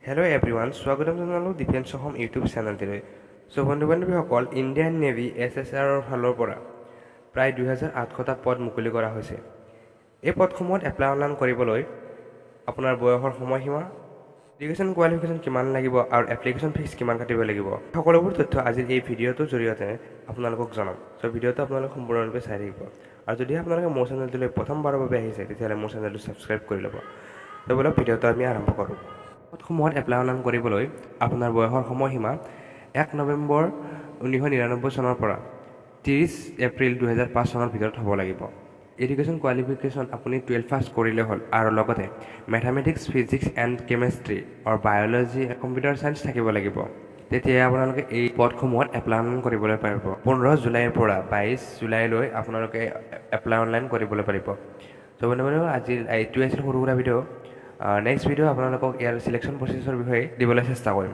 Hello everyone, স্বাগতম জনালোঁ defence Assam YouTube চেনেলটিলৈ। বন্ধু বান্ধৱীসকল, ইণ্ডিয়ান নেভি SSR ফালৰ পৰা প্ৰায় 2800টা পদ মুকলি কৰা হৈছে। এই পদসমূহত এপ্লাই অনলাইন কৰিবলৈ আপোনাৰ বয়সৰ সময়সীমা, এডুকেশ্যন কোৱালিফিকেশ্যন কিমান লাগিব আৰু এপ্লিকেশ্যন ফিজ কিমান কাটিব লাগিব, সকলোবোৰ তথ্য আজিৰ এই ভিডিঅ'টোৰ জৰিয়তে আপোনালোকক জনাম। ভিডিঅ'টো আপোনালোকে সম্পূৰ্ণৰূপে চাই থাকিব। আৰু যদি আপোনালোকে মোৰ চেনেলটোলৈ প্ৰথমবাৰৰ বাবে আহিছে, তেতিয়াহ'লে মোৰ চেনেলটো ছাবস্ক্ৰাইব কৰি ল'ব। ব'লক ভিডিঅ'টো আমি আৰম্ভ কৰোঁ। পদসমূহত এপ্লাই অনলাইন কৰিবলৈ আপোনাৰ বয়সৰ সময়সীমা 1 নৱেম্বৰ 1999 চনৰ পৰা 30 এপ্ৰিল 2005 চনৰ ভিতৰত হ'ব লাগিব। এডুকেশ্যন কোৱালিফিকেশ্যন আপুনি 12 পাছ কৰিলে হ'ল আৰু লগতে মেথামেটিক্স, ফিজিক্স এণ্ড কেমেষ্ট্ৰি আৰু বায়'লজি, কম্পিউটাৰ চায়েন্স থাকিব লাগিব। তেতিয়াই আপোনালোকে এই পদসমূহত এপ্লাই অনলাইন কৰিবলৈ পাৰিব। 15 জুলাইৰ পৰা 22 জুলাইলৈ আপোনালোকে এপ্লাই অনলাইন কৰিবলৈ পাৰিব। বন্ধু আজি এইটোৱে আছিল সৰু সুৰা ভিডিঅ'। নেক্সট ভিডিঅ' আপোনালোকক ইয়াৰ চিলেকশ্যন প্ৰচেছৰ বিষয়ে দিবলৈ চেষ্টা কৰিম।